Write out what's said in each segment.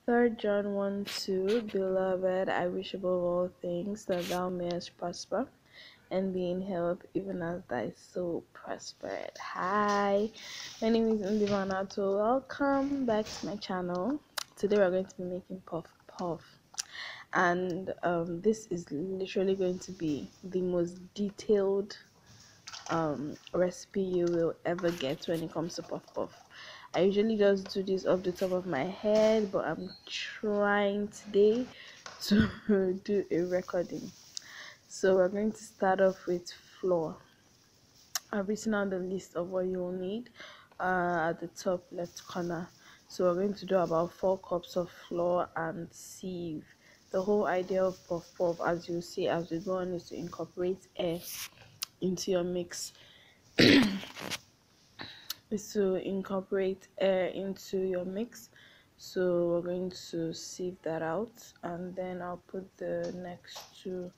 3 John 1:2, Beloved, I wish above all things that thou mayest prosper and be in health, even as thy soul prospered. Hi, my name is NIGERIAN. Welcome back to my channel. Today we're going to be making puff puff, and this is literally going to be the most detailed recipe you will ever get when it comes to puff puff. I usually just do this off the top of my head, but I'm trying today to do a recording. So we're going to start off with flour. I've written out the list of what you will need at the top left corner. So we're going to do about 4 cups of flour and sieve. The whole idea of puff puff, as you see as we go on, is to incorporate air into your mix. So we're going to sieve that out, and then I'll put the next 2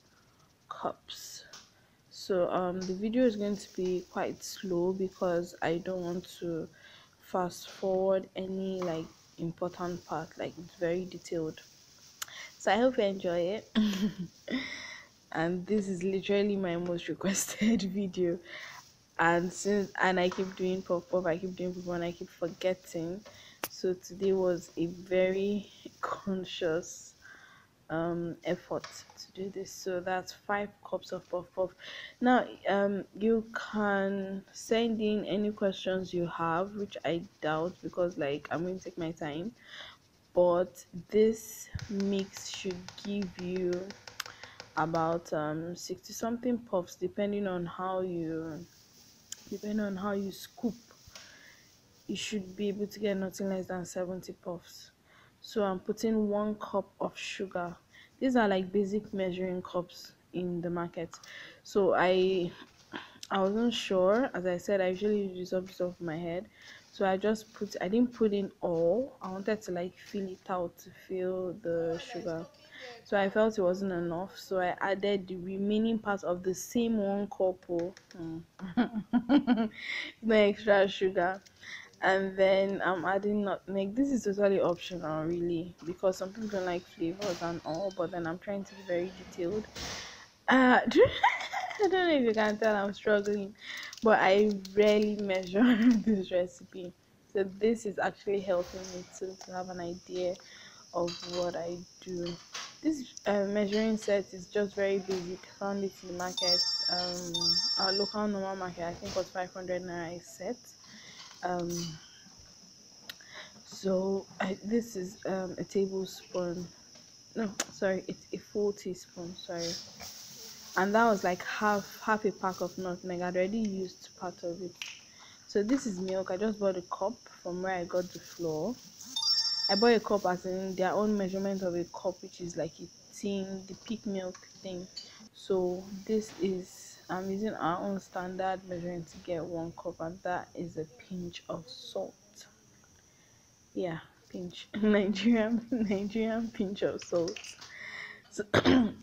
cups. So the video is going to be quite slow because I don't want to fast forward any like important part. Like, it's very detailed, so I hope you enjoy it. And this is literally my most requested video, and I keep doing puff puff, I keep doing puff puff, and I keep forgetting. So today was a very conscious effort to do this. So that's 5 cups of puff puff. Now you can send in any questions you have, which I doubt because like I'm going to take my time, but this mix should give you about 60 something puffs, depending on how you scoop. You should be able to get nothing less than 70 puffs. So I'm putting 1 cup of sugar. These are like basic measuring cups in the market. So I wasn't sure. As I said, I usually do this off the top of my head, so I didn't put in all. I wanted to like fill it out to fill the sugar, so I felt it wasn't enough, so I added the remaining part of the same 1 cup. No extra sugar. And then I'm adding nutmeg. This is totally optional really, because some people don't like flavors and all, but then I'm trying to be very detailed. I don't know if you can tell I'm struggling, but I rarely measure this recipe, so this is actually helping me to have an idea of what I do. This measuring set is just very basic. Found it in the market, our local normal market. I think was 500 naira a set. So this is a tablespoon, no sorry, it's a full teaspoon, sorry. And that was like half a pack of nutmeg. I'd already used part of it. So this is milk. I just bought a cup from where I got the flour. I bought a cup as in their own measurement of a cup, which is like a tin, the peak milk thing. So this is, I'm using our own standard measuring to get 1 cup, and that is a pinch of salt. Yeah, pinch. Nigerian pinch of salt. So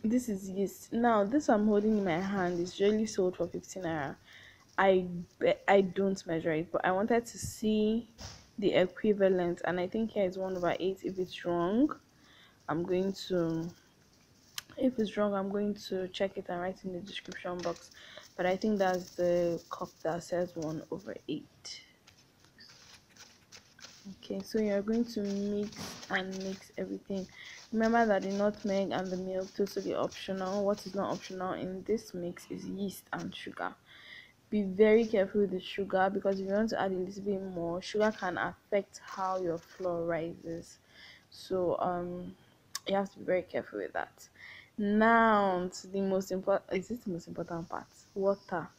this is yeast. Now this I'm holding in my hand is usually sold for 15 naira. I don't measure it, but I wanted to see the equivalent, and I think here is 1/8. If it's wrong, I'm going to check it and write in the description box, but I think that's the cup that says 1/8. Okay, so you're going to mix everything. Remember that the nutmeg and the milk totally optional. What is not optional in this mix is yeast and sugar. Be very careful with the sugar, because if you want to add a little bit more, sugar can affect how your flour rises. So you have to be very careful with that. Now to the most important, is this the most important part? Water.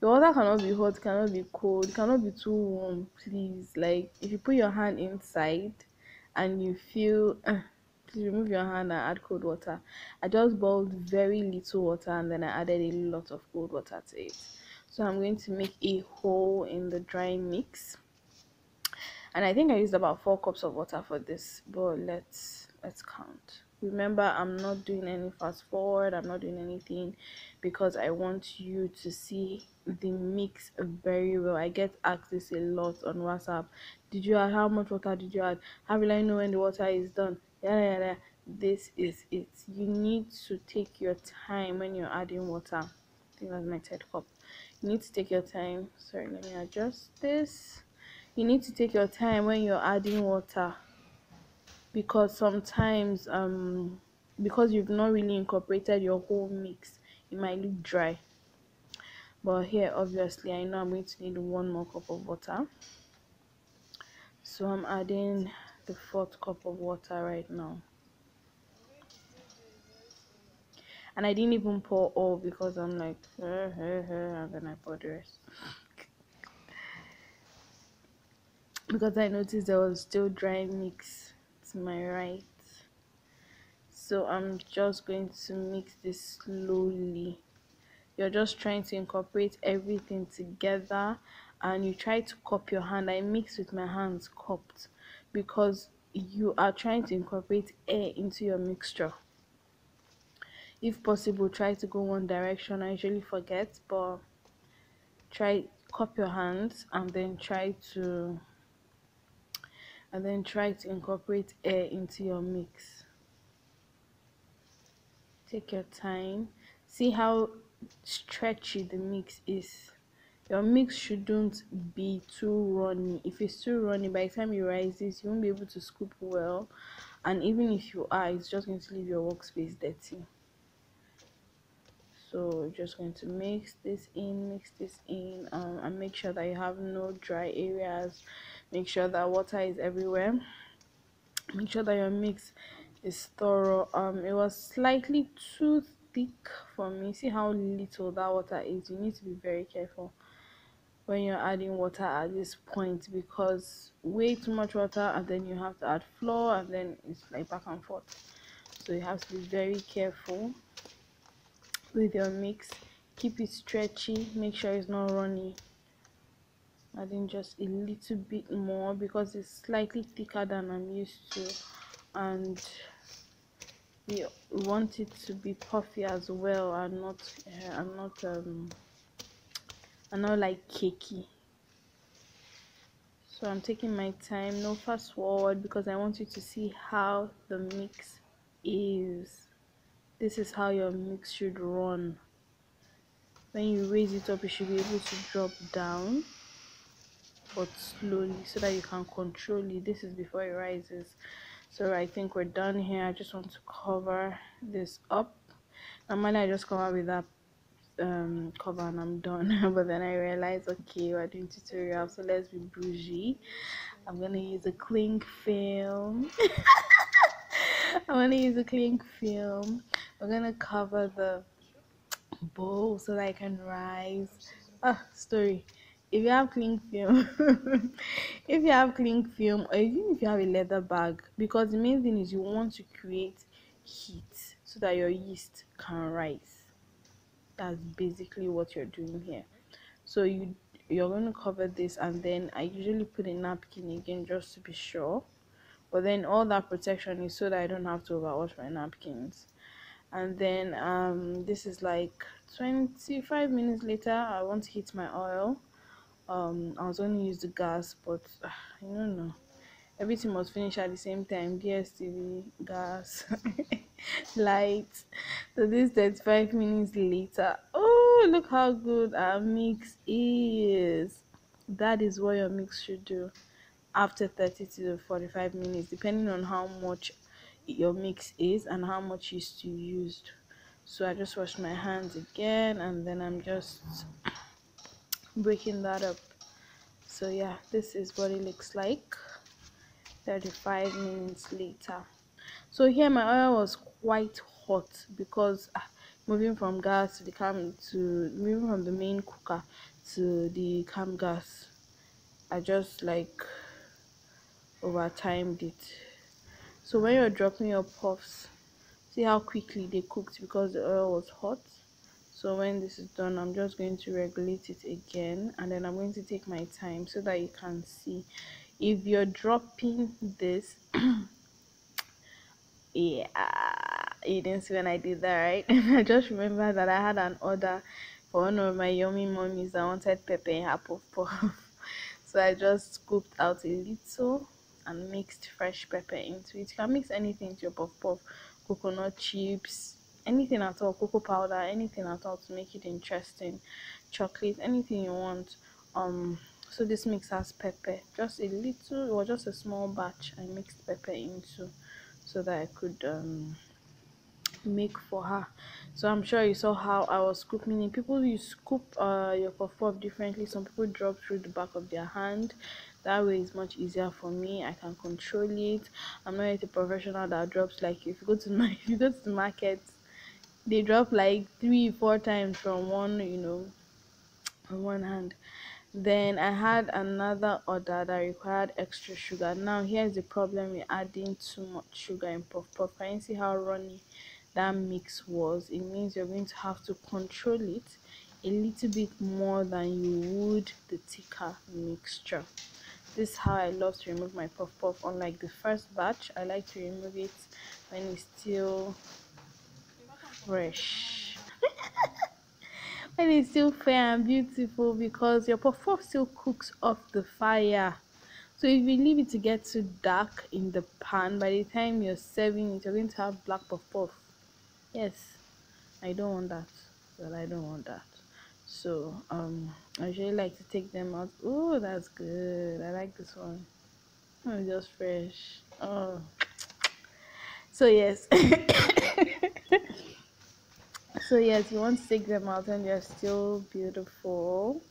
Your water cannot be hot, cannot be cold, cannot be too warm, please. Like, if you put your hand inside and you feel please remove your hand and add cold water. I just boiled very little water and then I added a lot of cold water to it. So I'm going to make a hole in the dry mix, and I think I used about 4 cups of water for this, but let's count. Remember, I'm not doing any fast forward, I'm not doing anything, because I want you to see the mix very well. I get asked this a lot on WhatsApp. Did you add, how much water did you add? How will I know when the water is done? Yeah. This is it. You need to take your time when you're adding water. I think that's my third cup. You need to take your time. Sorry, let me adjust this. You need to take your time when you're adding water, because sometimes because you've not really incorporated your whole mix, it might look dry. But here, obviously, I know I'm going to need 1 more cup of water, so I'm adding the 4th cup of water right now. And I didn't even pour all, because I'm like and then I pour the rest, because I noticed there was still dry mix to my right. So I'm just going to mix this slowly. You're just trying to incorporate everything together, and you try to cup your hand. I mix with my hands cupped, because you are trying to incorporate air into your mixture. If possible, try to go one direction. I usually forget, but try cup your hands and then try to incorporate air into your mix. Take your time. See how stretchy the mix is. Your mix shouldn't be too runny. If it's too runny, by the time you rise this, you won't be able to scoop well, and even if you are, it's just going to leave your workspace dirty. So we're just going to mix this in, and make sure that you have no dry areas. Make sure that water is everywhere. Make sure that your mix is thorough. It was slightly too thick for me. See how little that water is. You need to be very careful when you're adding water at this point, because way too much water and then you have to add flour, and then it's like back and forth. So you have to be very careful with your mix. Keep it stretchy, make sure it's not runny. Adding just a little bit more, because it's slightly thicker than I'm used to, and we want it to be puffy as well, and not like cakey. So I'm taking my time, no fast forward, because I want you to see how the mix is. This is how your mix should run. When you raise it up, you should be able to drop down, but slowly, so that you can control it. This is before it rises. So I think we're done here. I just want to cover this up. Normally I just cover with that cover and I'm done. But then I realized, okay, we're doing tutorial, so let's be bougie. I'm gonna use a cling film. I'm gonna use a cling film. We're gonna cover the bowl so that I can rise. Story. If you have cling film, if you have cling film, or even if you have a leather bag, because the main thing is you want to create heat so that your yeast can rise. That's basically what you're doing here. So you're going to cover this, and then I usually put a napkin again just to be sure, but then all that protection is so that I don't have to overwash my napkins. And then this is like 25 minutes later. I want to heat my oil. I was going to use the gas, but I don't know, everything must finish at the same time. DSTV, gas, light. So this 35 minutes later, oh, look how good our mix is. That is what your mix should do after 30 to 45 minutes, depending on how much your mix is and how much yeast you used. So I just washed my hands again, and then I'm just breaking that up. So yeah, this is what it looks like 35 minutes later. So here my oil was quite hot, because moving from the main cooker to the cam gas, I just like over timed it. So when you're dropping your puffs, see how quickly they cooked, because the oil was hot. So when this is done, I'm just going to regulate it again, and then I'm going to take my time so that you can see. If you're dropping this Yeah, you didn't see when I did that, right? I just remember that I had an order for one of my yummy mummies that wanted pepper in her puff puff. So I just scooped out a little and mixed fresh pepper into it. You can mix anything to your puff puff, coconut chips, anything at all, cocoa powder, anything at all to make it interesting, chocolate, anything you want. So this mix has pepper, just a little or just a small batch. I mixed pepper into so that I could make for her. So I'm sure you saw how I was scooping it. People, you scoop your puff puff differently. Some people drop through the back of their hand. That way is much easier for me. I can control it. I'm not yet a professional that drops, like if you go to my if you go to the market, they drop like 3 4 times from one, on one hand. Then I had another order that required extra sugar. Now here's the problem with adding too much sugar in puff puff. Can you see how runny that mix was? It means you're going to have to control it a little bit more than you would the thicker mixture. This is how I love to remove my puff puff. Unlike the first batch, I like to remove it when it's still fresh, when it's still fair and beautiful, because your puff puff still cooks off the fire. So if you leave it to get too dark in the pan, by the time you're serving it, you're going to have black puff puff. Yes, I don't want that. Well, I don't want that. So I usually like to take them out. Oh, that's good. I like this one. Oh, just fresh. Oh, so yes. So yes, you want to take them out and they're still beautiful.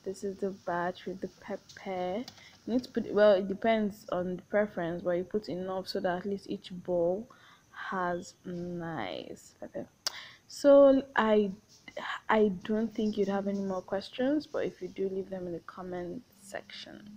This is the batch with the pepper. You need to put, well, it depends on the preference, but you put enough so that at least each bowl has nice pepper. So I don't think you'd have any more questions, but if you do, leave them in the comment section.